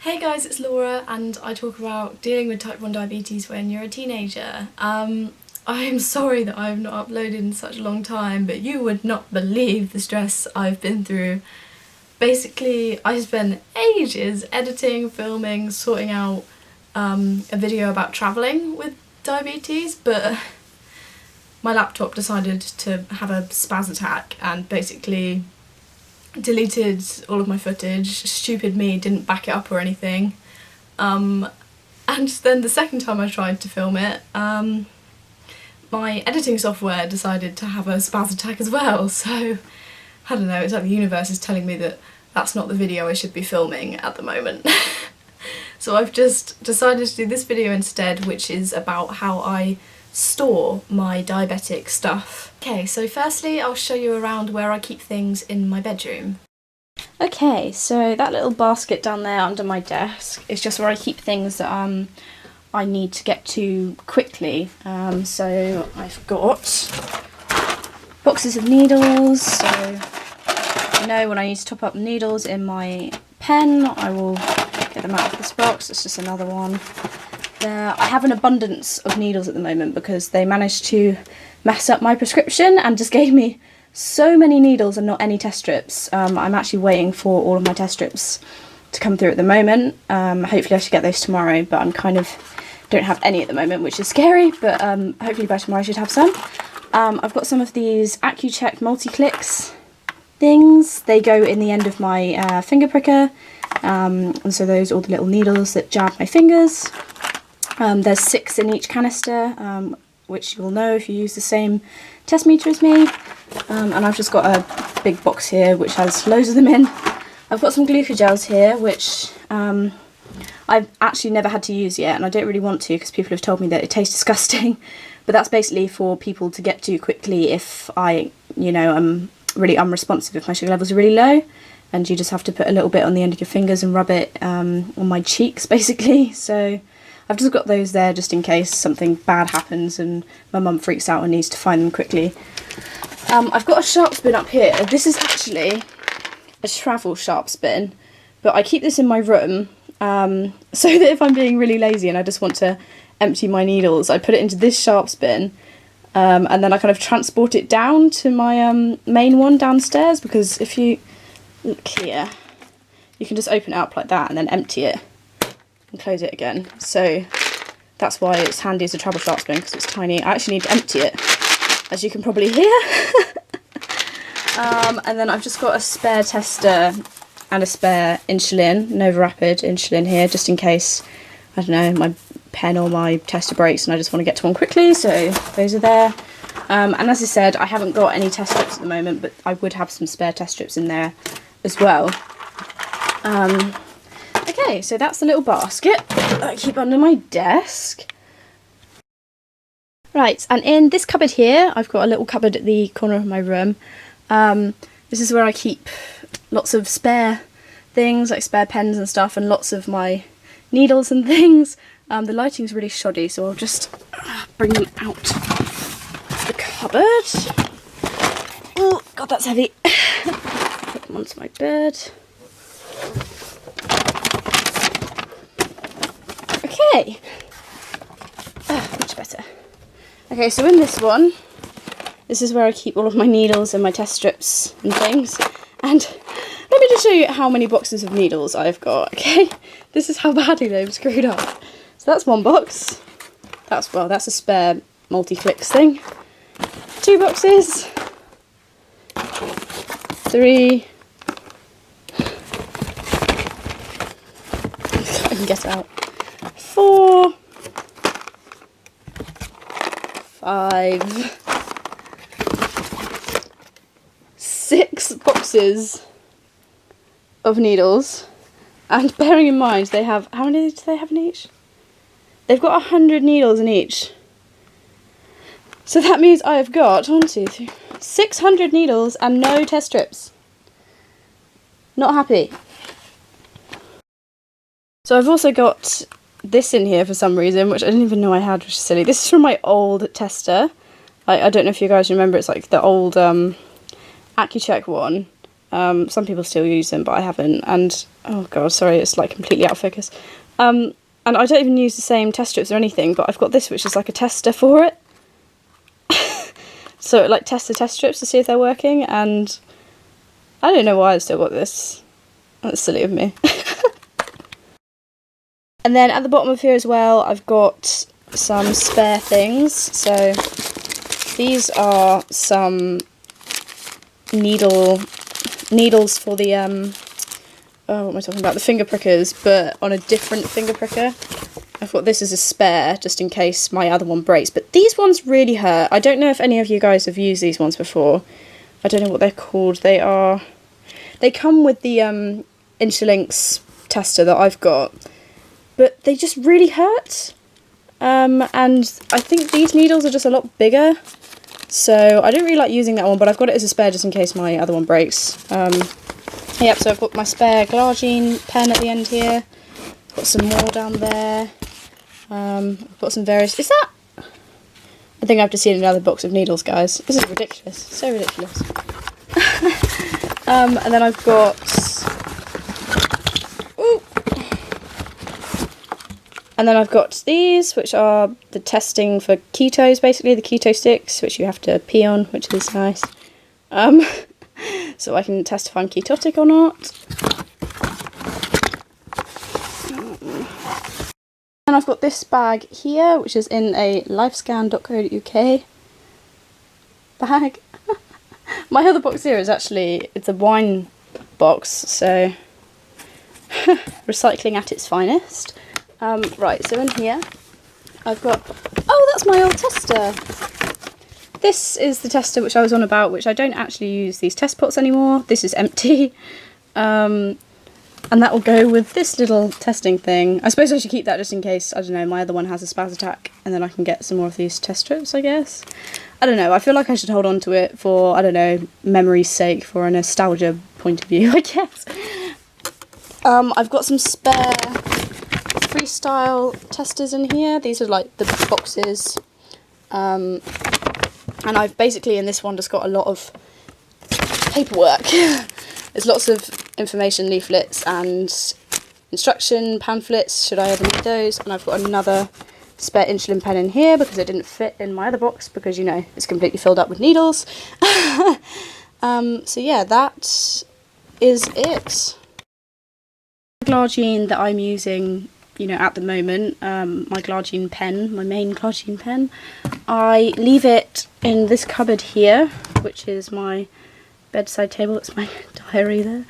Hey guys, it's Laura and I talk about dealing with type 1 diabetes when you're a teenager. I am sorry that I have not uploaded in such a long time, but you would not believe the stress I've been through. Basically, I spent ages editing, filming, sorting out a video about travelling with diabetes, but my laptop decided to have a spaz attack and basically deleted all of my footage. Stupid me, didn't back it up or anything. And then the second time I tried to film it, my editing software decided to have a spaz attack as well, so I don't know, it's like the universe is telling me that that's not the video I should be filming at the moment. So I've just decided to do this video instead, which is about how I store my diabetic stuff. Okay, so firstly I'll show you around where I keep things in my bedroom. Okay, so that little basket down there under my desk is just where I keep things that I need to get to quickly. So I've got boxes of needles, so you know when I need to top up needles in my pen, I will get them out of this box. It's just another one. I have an abundance of needles at the moment because they managed to mess up my prescription and just gave me so many needles and not any test strips. I'm actually waiting for all of my test strips to come through at the moment. Hopefully I should get those tomorrow, but I'm kind of don't have any at the moment, which is scary, but hopefully by tomorrow I should have some. I've got some of these AccuCheck multi-clicks things. They go in the end of my finger pricker, and so those are all the little needles that jab my fingers. There's 6 in each canister, which you'll know if you use the same test meter as me. And I've just got a big box here which has loads of them in. I've got some glucogels here which I've actually never had to use yet, and I don't really want to because people have told me that it tastes disgusting. But that's basically for people to get to quickly if I'm really unresponsive, if my sugar levels are really low. And you just have to put a little bit on the end of your fingers and rub it on my cheeks basically. So I've just got those there just in case something bad happens and my mum freaks out and needs to find them quickly. I've got a sharp spin up here. This is actually a travel sharp spin, but I keep this in my room so that if I'm being really lazy and I just want to empty my needles, I put it into this sharp spin and then I kind of transport it down to my main one downstairs, because if you look here, you can just open it up like that and then empty it and close it again. So that's why it's handy as a travel sharp spin, because it's tiny. I actually need to empty it, as you can probably hear. And then I've just got a spare tester and a spare insulin, Nova Rapid insulin here, just in case, I don't know, my pen or my tester breaks and I just want to get to one quickly, so those are there. And as I said, I haven't got any test strips at the moment, but I would have some spare test strips in there as well. Okay, so that's the little basket that I keep under my desk. Right, and in this cupboard here, I've got a little cupboard at the corner of my room. This is where I keep lots of spare things, like spare pens and stuff, and lots of my needles and things. The lighting's really shoddy, so I'll just bring them out of the cupboard. Oh, God, that's heavy. Put them onto my bed. Okay, much better. Okay, so in this one, this is where I keep all of my needles and my test strips and things. And let me just show you how many boxes of needles I've got, okay? This is how badly they've screwed up. So that's one box. That's a spare multi-clicks thing. 2 boxes. 3. I can get out. 4. 5. 6 boxes of needles, and bearing in mind they have, how many do they have in each? They've got 100 needles in each, so that means I have got 600 needles and no test strips. Not happy. So I've also got this in here for some reason, which I didn't even know I had, which is silly. This is from my old tester. I don't know if you guys remember, it's like the old AccuCheck one. Some people still use them, but I haven't. And oh god, sorry, it's like completely out of focus. And I don't even use the same test strips or anything, but I've got this which is like a tester for it. So it like tests the test strips to see if they're working, and I don't know why I've still got this. That's silly of me. And then at the bottom of here as well, I've got some spare things. So these are some needles for the oh, what am I talking about? The finger prickers, but on a different finger pricker. I thought this is a spare, just in case my other one breaks. But these ones really hurt. I don't know if any of you guys have used these ones before. I don't know what they're called. They come with the Interlinks tester that I've got, but they just really hurt. And I think these needles are just a lot bigger, so I don't really like using that one, but I've got it as a spare just in case my other one breaks. Yep, so I've got my spare Glargine pen at the end here. Got some more down there. I've got some various... Is that... I think I have to see another box of needles, guys. This is ridiculous. So ridiculous. And then I've got... Ooh. And then I've got these, which are the testing for ketos, basically. The keto sticks, which you have to pee on, which is nice. So I can test if I'm ketotic or not. And I've got this bag here, which is in a lifescan.co.uk bag. My other box here is actually, it's a wine box, so recycling at its finest. Right, so in here I've got, oh, that's my old tester. This is the tester which I was on about, which I don't actually use these test pots anymore. This is empty. And that will go with this little testing thing. I suppose I should keep that just in case, I don't know, my other one has a spaz attack, and then I can get some more of these test strips, I guess. I don't know, I feel like I should hold on to it for, I don't know, memory's sake, for a nostalgia point of view, I guess. I've got some spare freestyle testers in here. These are like the boxes. And I've basically, in this one, just got a lot of paperwork. There's lots of information leaflets and instruction pamphlets, should I ever need those. And I've got another spare insulin pen in here because it didn't fit in my other box because, you know, it's completely filled up with needles. So yeah, that is it. The Glargine that I'm using, you know, at the moment, my Glargine pen, my main Glargine pen, I leave it in this cupboard here, which is my bedside table. It's my diary there.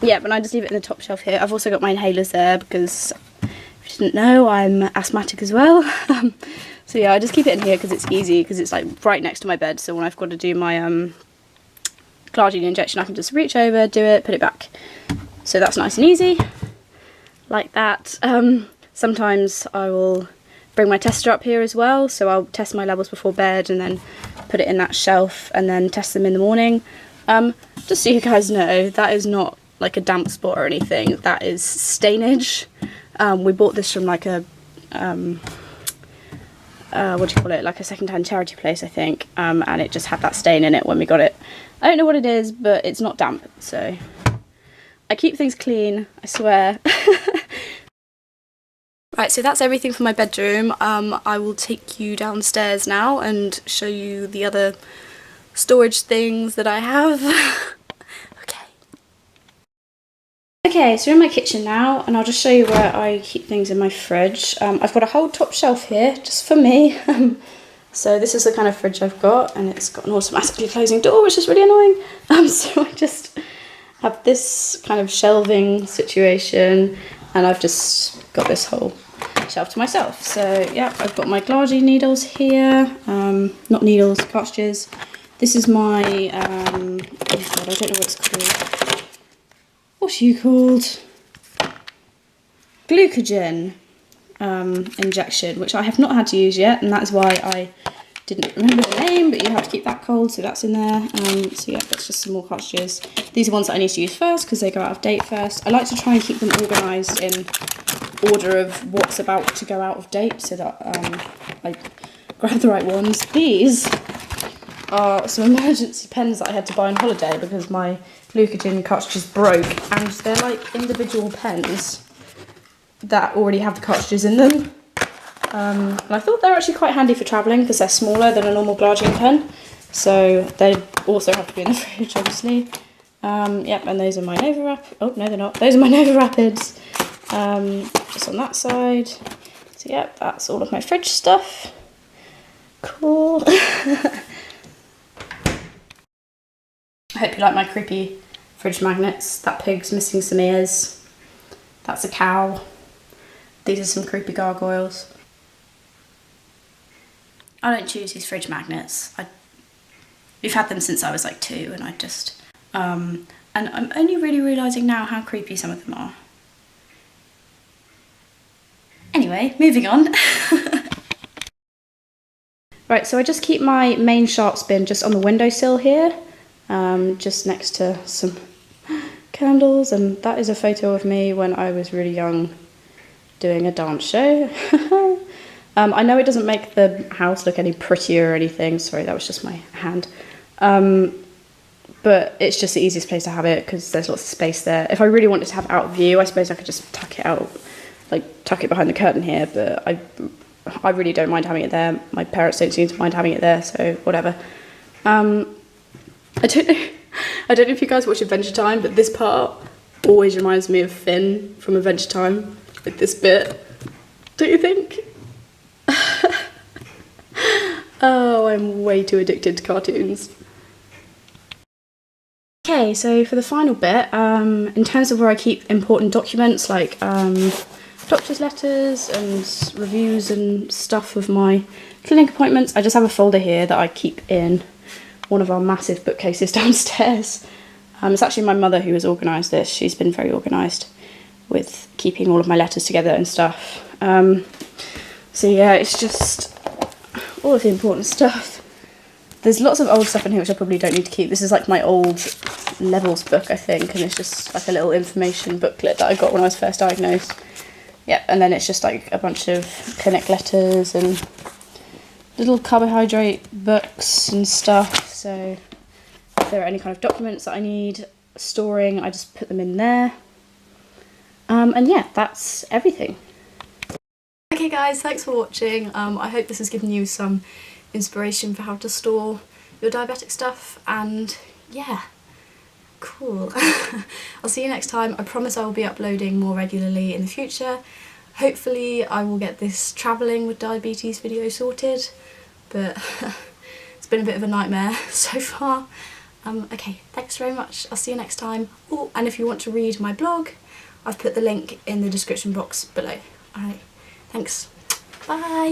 Yeah, but I just leave it in the top shelf here. I've also got my inhalers there because, if you didn't know, I'm asthmatic as well. So yeah, I just keep it in here because it's easy, because it's like right next to my bed, so when I've got to do my Glargine injection, I can just reach over, do it, put it back. So that's nice and easy, like that. Sometimes I will bring my tester up here as well, so I'll test my levels before bed and then put it in that shelf and then test them in the morning. Just so you guys know, that is not like a damp spot or anything, that is stainage. We bought this from like a, what do you call it, like a second-hand charity place, I think, and it just had that stain in it when we got it. I don't know what it is, but it's not damp, so I keep things clean, I swear. Right, so that's everything for my bedroom. I will take you downstairs now and show you the other storage things that I have. Okay, so we're in my kitchen now, and I'll just show you where I keep things in my fridge. I've got a whole top shelf here, just for me. So this is the kind of fridge I've got, and it's got an automatically closing door, which is really annoying. So I just have this kind of shelving situation, and I've just got this whole shelf to myself. So yeah, I've got my Glargine needles here, not needles, cartridges. This is my, oh God, I don't know what it's called. What are you called? Glucogen injection, which I have not had to use yet, and that's why I didn't remember the name, but you have to keep that cold, so that's in there. So yeah, that's just some more cartridges. These are ones that I need to use first because they go out of date first. I like to try and keep them organised in order of what's about to go out of date so that I grab the right ones. These are some emergency pens that I had to buy on holiday because my glucogen cartridges broke, and they're like individual pens that already have the cartridges in them. And I thought they're actually quite handy for travelling because they're smaller than a normal glargine pen. So they also have to be in the fridge, obviously. Yep, and those are my Nova Rapids. Oh, no, they're not. Those are my Nova Rapids. Just on that side. So, yep, that's all of my fridge stuff. Cool. I hope you like my creepy fridge magnets. That pig's missing some ears. That's a cow. These are some creepy gargoyles. I don't choose these fridge magnets. We've had them since I was like 2, and I just... and I'm only really realising now how creepy some of them are. Anyway, moving on. Right, so I just keep my main sharps bin just on the windowsill here, just next to some candles, and that is a photo of me when I was really young doing a dance show. I know it doesn't make the house look any prettier or anything, sorry, that was just my hand. But it's just the easiest place to have it because there's lots of space there. If I really wanted to have out view, I suppose I could just tuck it out, like tuck it behind the curtain here, but I really don't mind having it there. My parents don't seem to mind having it there, so whatever. I don't know if you guys watch Adventure Time, but this part always reminds me of Finn from Adventure Time, like this bit. Don't you think? Oh, I'm way too addicted to cartoons. Okay, so for the final bit, in terms of where I keep important documents like doctor's letters and reviews and stuff of my clinic appointments, I just have a folder here that I keep in one of our massive bookcases downstairs. It's actually my mother who has organised this. She's been very organised with keeping all of my letters together and stuff. So yeah, it's just all of the important stuff. There's lots of old stuff in here which I probably don't need to keep. This is like my old levels book, I think, and it's just like a little information booklet that I got when I was first diagnosed. Yeah, and then it's just like a bunch of clinic letters and little carbohydrate books and stuff. So if there are any kind of documents that I need storing, I just put them in there. And yeah, that's everything. Okay guys, thanks for watching. I hope this has given you some inspiration for how to store your diabetic stuff, and yeah, cool. I'll see you next time. I promise I will be uploading more regularly in the future. Hopefully I will get this travelling with diabetes video sorted, but it's been a bit of a nightmare so far. Okay, thanks very much. I'll see you next time. Oh, and if you want to read my blog, I've put the link in the description box below. Alright, thanks. Bye!